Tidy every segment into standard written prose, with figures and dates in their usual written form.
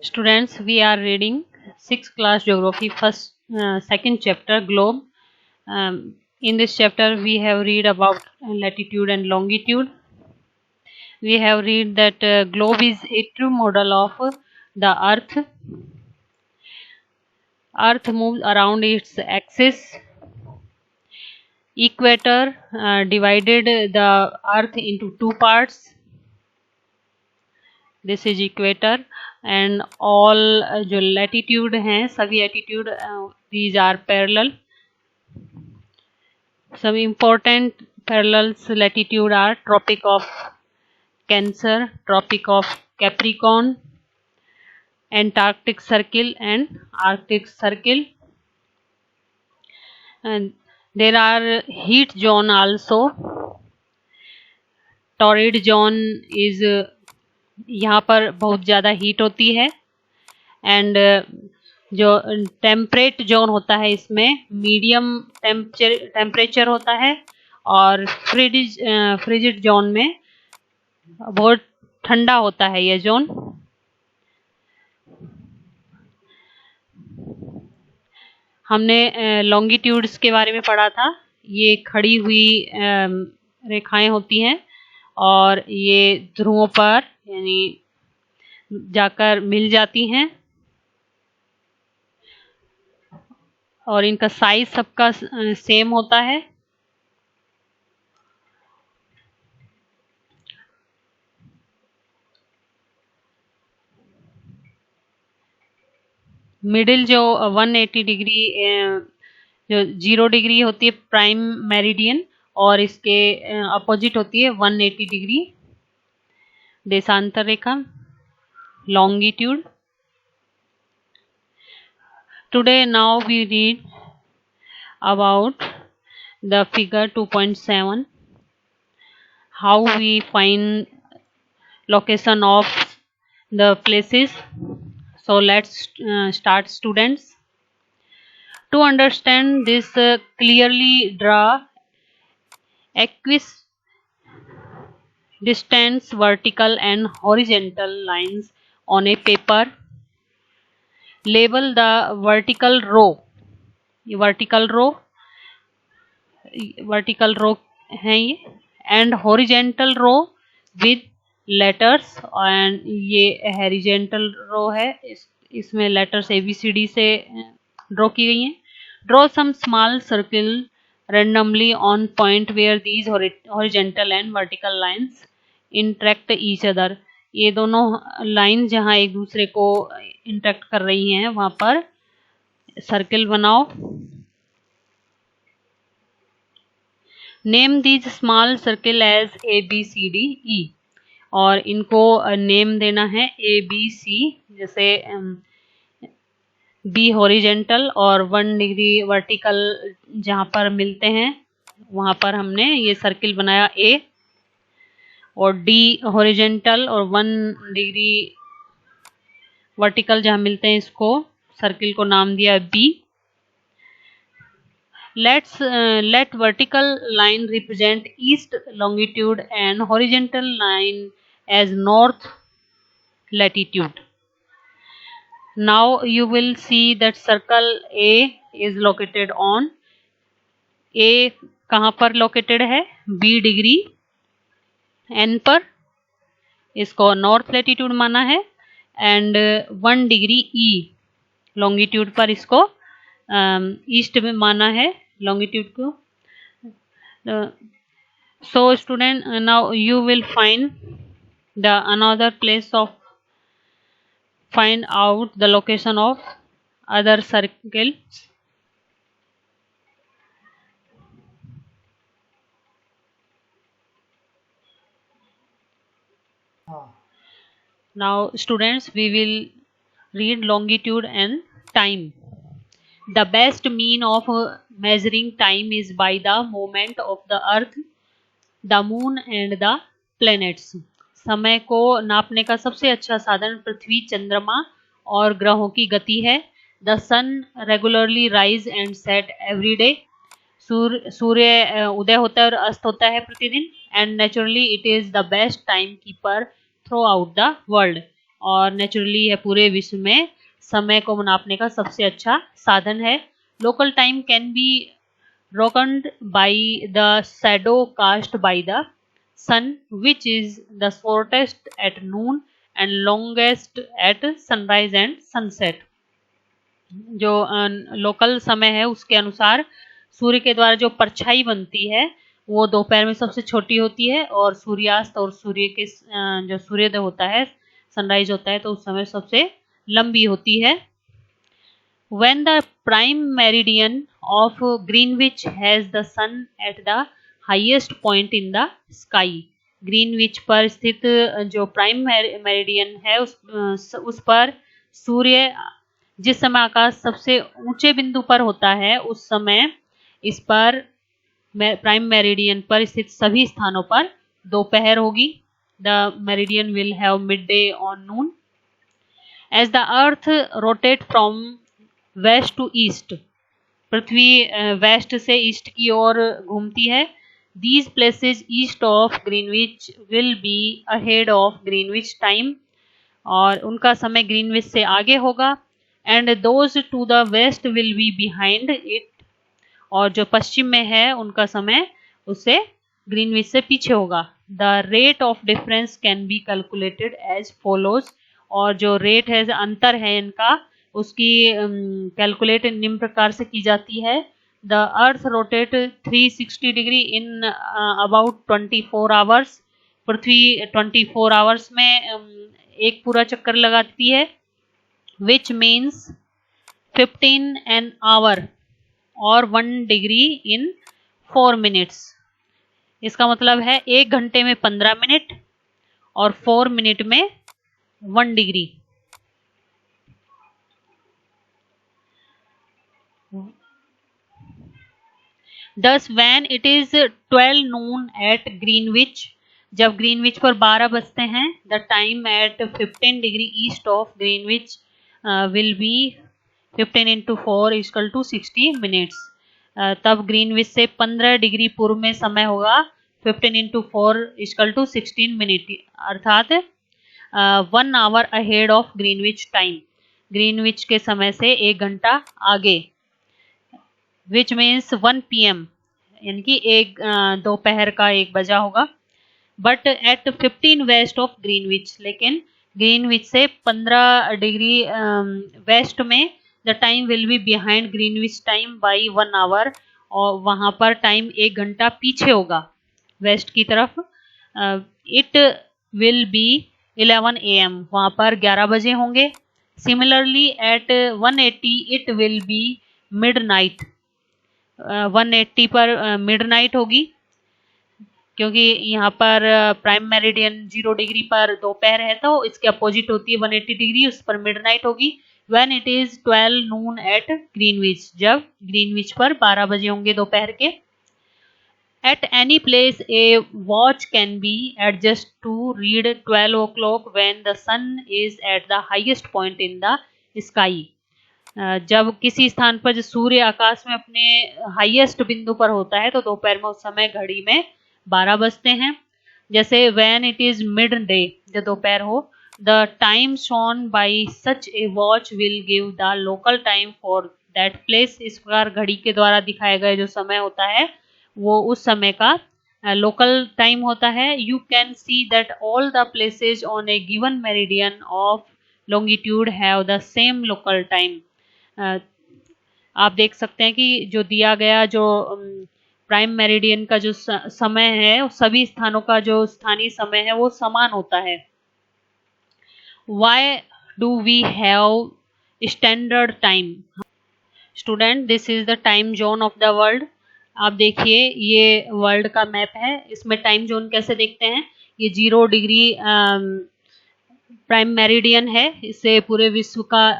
Students, we are reading 6th class geography second chapter globe. In this chapter we have read about latitude and longitude. We have read that globe is a true model of the earth. Earth moves around its axis. Equator divided the earth into two parts. This is equator and all जो latitude हैं सभी latitude these are parallel. some important parallels latitude are Tropic of Cancer, Tropic of Capricorn, Antarctic Circle and Arctic Circle. And there are heat zone also. Torrid zone is यहाँ पर बहुत ज़्यादा heat होती है. And जो temperate zone होता है इसमें मीडियम टेम्परेचर होता है. और फ्रिजिड जोन में बहुत ठंडा होता है ये जोन. हमने लॉन्गिट्यूड्स के बारे में पढ़ा था. ये खड़ी हुई रेखाएं होती हैं और ये ध्रुवों पर यानी जाकर मिल जाती हैं और इनका साइज सबका सेम होता है. मिडिल जो 180 डिग्री जो 0 डिग्री होती है प्राइम मेरिडियन और इसके अपोजिट होती है 180 डिग्री देशांतर रेखा longitude. Today now we read about the figure 2.7, how we find location of the places. So let's start, students. To understand this, clearly draw equidistant vertical and horizontal lines on a paper. Label the vertical row. ये vertical row है ये. and horizontal row with letters and ये horizontal row है. इसमें letters ABCD से draw की गई हैं. Draw some small circle randomly on point where these horizontal and vertical lines interact each other. ये दोनों लाइन जहाँ एक दूसरे को इंटरेक्ट कर रही हैं वहां पर सर्किल बनाओ. Name these small circle as ABCDE और इनको नेम देना है ABC. जैसे B हॉरिजेंटल और 1 डिग्री वर्टिकल जहाँ पर मिलते हैं वहां पर हमने ये सर्किल बनाया A. और D हॉरिजेंटल और 1 डिग्री वर्टिकल जहाँ मिलते हैं इसको सर्किल को नाम दिया B. Let vertical line represent east longitude and horizontal line as north latitude. Now you will see that circle A is located on A कहाँ पर located है B डिग्री N पर, इसको नॉर्थ लैटिट्यूड माना है. एंड 1 डिग्री E लॉन्गिट्यूड पर इसको east में माना है लॉन्गिट्यूड को. So student now you will find the another place of find out the location of other circles. Now students, we will read longitude and time. The best mean of measuring time is by the movement of the earth, the moon and the planets. समय को नापने का सबसे अच्छा साधन पृथ्वी, चंद्रमा और ग्रहों की गति है. The sun regularly rise and set every day. सूर्य उदय होता है और अस्त होता है प्रतिदिन. And naturally it is the best timekeeper throughout the world. और नेचुरली यह पूरे विश्व में समय को नापने का सबसे अच्छा साधन है। Local time can be reckoned by the shadow cast by the sun, which is the shortest at noon and longest at sunrise and sunset। जो लोकल समय है उसके अनुसार सूर्य के द्वारा जो परछाई बनती है वो दोपहर में सबसे छोटी होती है, और सूर्यास्त और सूर्य के जो सूर्योदय होता है, सनराइज होता है, तो उस समय सबसे लंबी होती है। When the prime meridian of Greenwich has the sun at the highest point in the sky, Greenwich पर स्थित जो प्राइम मेरिडियन है उस पर सूर्य जिस समय आकाश सबसे ऊंचे बिंदु पर होता है, उस समय इस पर प्राइम मेरिडियन पर स्थित सभी स्थानों पर दोपहर होगी। The meridian will have midday on noon. As the earth rotate from west to east, पृथ्वी वेस्ट से ईस्ट की ओर घूमती है। These places east of Greenwich will be ahead of Greenwich time, और उनका समय ग्रीनविच से आगे होगा। And those to the west will be behind it, और जो पश्चिम में है उनका समय उससे ग्रीनविच से पीछे होगा। The rate of difference can be calculated as follows, और जो रेट है, अंतर है इनका, उसकी कैलकुलेट निम्न प्रकार से की जाती है। The earth rotate 360 degree in about 24 hours, Prithvi 24 hours में एक पूरा चक्कर लगाती है। विच मीन्स 15 एन आवर और 1 डिग्री इन 4 मिनट्स। इसका मतलब है 1 घंटे में 15 मिनट और 4 मिनट में 1 degree. Thus when it is 12 noon at Greenwich, जब ग्रीनविच पर 12 बजते हैं, the time at 15 degree east of Greenwich will be 15 into 4 is equal to 60 minutes। तब ग्रीनविच से 15 डिग्री पूर्व में समय होगा 15 into 4 is equal to 16 minute, अर्थात 1 hour ahead of Greenwich time, Greenwich के समय से 1 घंटा आगे। विच मीन्स 1 PM, यानी कि एक दोपहर का 1 बजा होगा। But at 15 west of Greenwich, लेकिन ग्रीनविच से 15 डिग्री वेस्ट में the time will be behind Greenwich time by 1 hour, और वहाँ पर टाइम 1 घंटा पीछे होगा वेस्ट की तरफ। इट विल बी 11 AM, वहाँ पर 11 बजे होंगे। Similarly at 180 it will be midnight, 180 पर मिडनाइट होगी, क्योंकि यहाँ पर प्राइम मेरिडियन 0 डिग्री पर दोपहर है, तो इसके अपोजिट होती है 180 डिग्री, उस पर मिडनाइट होगी। When it is 12 noon at Greenwich, जब ग्रीनविच पर 12 बजे होंगे दोपहर के। At any place a watch can be adjust to read 12 o'clock when the sun is at the highest point in the sky. जब किसी स्थान पर जो सूर्य आकाश में अपने हाईएस्ट बिंदु पर होता है, तो दोपहर में उस समय घड़ी में 12 बजते हैं। जैसे when it is mid day, जब दोपहर हो, the time shown by such A watch will give the local time for that place. इस प्रकार घड़ी के द्वारा दिखाया गया जो समय होता है वो उस समय का लोकल टाइम होता है। You can see that all the places on A given meridian of longitude have the same local time. आप देख सकते हैं कि जो दिया गया जो प्राइम मेरिडियन का जो समय है, सभी स्थानों का जो स्थानीय समय है वो समान होता है। Why do we have standard time? Student, this is the time zone of the world. आप देखिए ये वर्ल्ड का मैप है, इसमें टाइम जोन कैसे देखते हैं। ये 0 डिग्री प्राइम मेरिडियन है, इससे पूरे विश्व का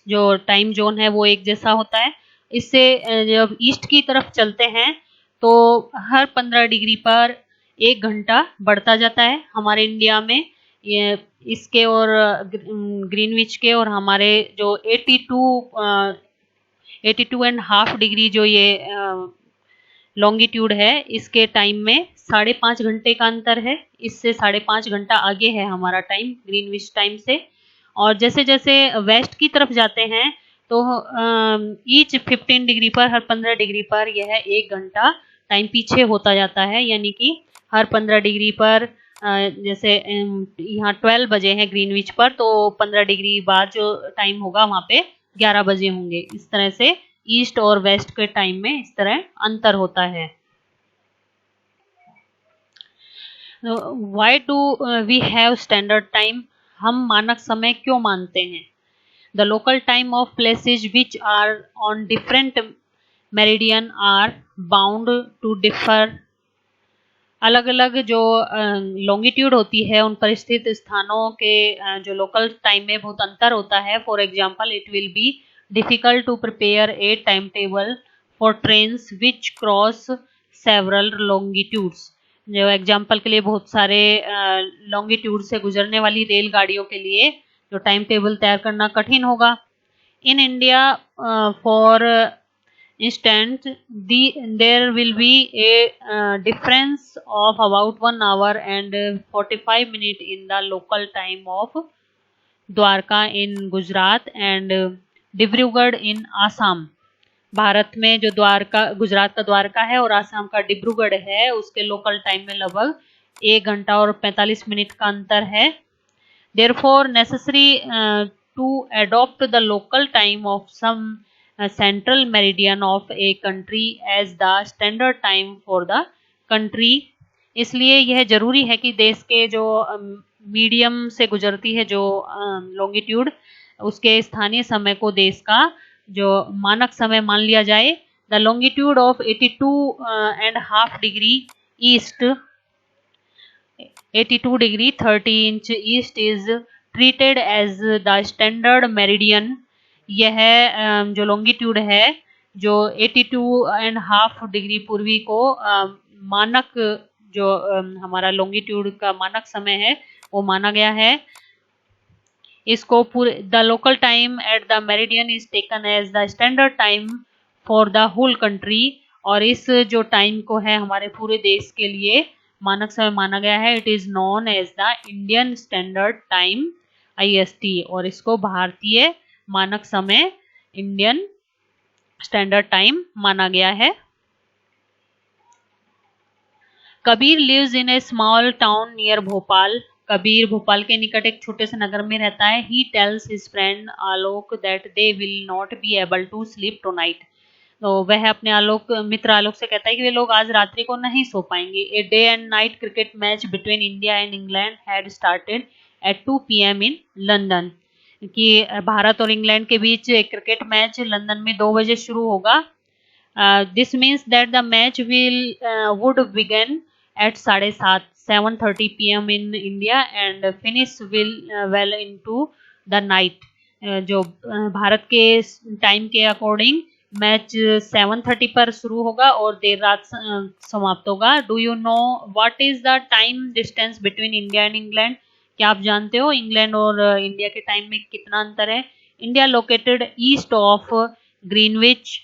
जो टाइम जोन है वो एक जैसा होता है। इससे जब ईस्ट की तरफ चलते हैं तो हर 15 डिग्री पर 1 घंटा बढ़ता जाता है। हमारे इंडिया में ये इसके और ग्रीनविच के और हमारे जो 82 एंड हाफ डिग्री जो ये लॉन्गिट्यूड है इसके टाइम में 5.5 घंटे का अंतर है। इससे 5.5 घंटा आगे है हमारा टाइम ग्रीनविच टाइम से। और जैसे जैसे वेस्ट की तरफ जाते हैं तो ईच 15 डिग्री पर, हर 15 डिग्री पर यह 1 घंटा टाइम पीछे होता जाता है। यानी कि हर 15 डिग्री पर जैसे यहाँ 12 बजे हैं ग्रीनविच पर, तो 15 डिग्री बाद जो टाइम होगा वहाँ पे 11 बजे होंगे। इस तरह से ईस्ट और वेस्ट के टाइम में इस तरह अंतर होता है। Why do we have standard time? हम मानक समय क्यों मानते हैं? The local time of places which are on different meridian are bound to differ. अलग अलग जो लॉन्गिट्यूड होती है उन पर स्थित स्थानों के जो लोकल टाइम में बहुत अंतर होता है। For example, it will be difficult to prepare a time table for trains which cross several longitudes. जो एग्जाम्पल के लिए बहुत सारे लॉन्गिट्यूड से गुजरने वाली रेलगाड़ियों के लिए जो टाइम टेबल तैयार करना कठिन होगा। In India for instance, there will be a difference of about 1 hour and 45 minutes in the local time of Dwarka in Gujarat and Dibrugarh in Assam. Bharat में जो द्वारका, गुजरात का द्वारका है और आसाम का डिब्रूगढ़ है, उसके लोकल टाइम में लगभग 1 घंटा और 45 मिनट का अंतर है। Therefore, necessary to adopt the local time of some central meridian of a country as the standard time for the country। इसलिए यह जरूरी है कि देश के जो मीडियम से गुजरती है जो लॉन्गिट्यूड, उसके स्थानीय समय को देश का जो मानक समय मान लिया जाए। The longitude of 82.5 degree east 82 degree 30 inch east is treated as the standard meridian. यह जो लॉन्गिट्यूड है जो 82.5 डिग्री पूर्वी को मानक जो हमारा लॉन्गिट्यूड का मानक समय है वो माना गया है। इसको पूरे the local time at the meridian is taken as the standard time for the whole country. और इस जो टाइम को है हमारे पूरे देश के लिए मानक समय माना गया है। It is known as the Indian standard time IST। और इसको भारतीय मानक समय इंडियन स्टैंडर्ड टाइम माना गया है। Kabir lives in a small town near Bhopal. Kabir Bhopal के निकट एक छोटे से नगर में रहता है। He tells his friend Alok that they will not be able to sleep tonight. तो वह अपने मित्र आलोक से कहता है कि वे लोग आज रात्रि को नहीं सो पाएंगे। A day and night cricket match between India and England had started at 2 PM in London. कि भारत और इंग्लैंड के बीच एक क्रिकेट मैच लंदन में 2 बजे शुरू होगा। This means that the match would begin at 7:30 PM in India and finish well into the night. जो भारत के टाइम के अकॉर्डिंग मैच 7:30 पर शुरू होगा और देर रात समाप्त होगा। Do you know what is the time distance between India and England? क्या आप जानते हो इंग्लैंड और इंडिया के टाइम में कितना अंतर है? India located east of Greenwich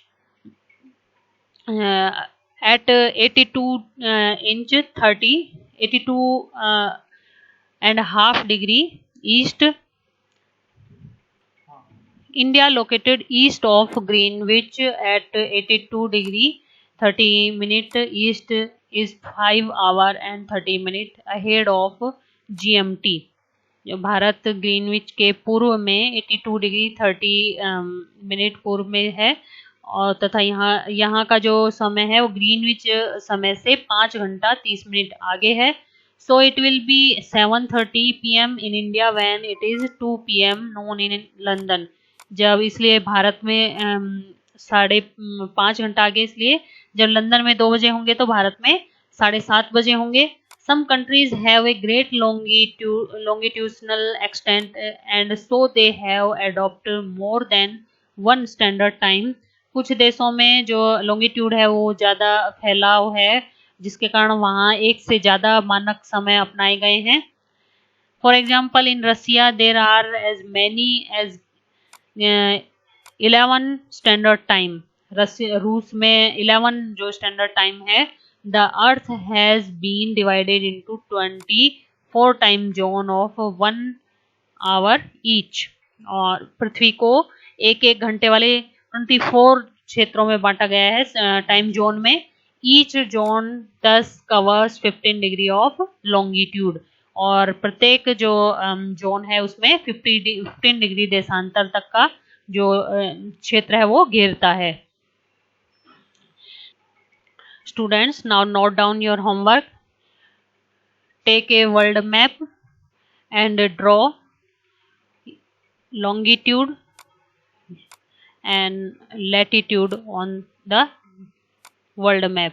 at 82.5 degree east. India located east of Greenwich at 82 degree 30 minute east is 5 hour and 30 minute ahead of GMT। जो भारत ग्रीनविच के पूर्व में 82 डिग्री 30 मिनट पूर्व में है और तथा यहाँ का जो समय है वो ग्रीनविच समय से 5 घंटा 30 मिनट आगे है। So it will B 7:30 PM in India when it is 2 PM known in London. जब इसलिए भारत में 5.5 घंटा आगे, इसलिए जब लंदन में 2 बजे होंगे तो भारत में 7:30 बजे होंगे। Some countries have a great longitudinal extent and so they have adopted more than one standard time। कुछ देशों में जो लॉन्गिट्यूड है वो ज़्यादा फैलाव है जिसके कारण वहाँ एक से ज़्यादा मानक समय अपनाए गए हैं। For example, in Russia there are as many as 11 standard time। रूस में 11 जो स्टैंडर्ड टाइम है। The earth has been divided into 24 time zone of 1 hour each. और पृथ्वी को एक एक घंटे वाले 24 क्षेत्रों में बांटा गया है टाइम जोन में। Each zone 10 covers 15 degree of longitude. और प्रत्येक जो जोन है उसमें 15 डिग्री देशांतर तक का जो क्षेत्र है वो घेरता है। Students, now note down your homework. Take a world map and draw longitude and latitude on the world map.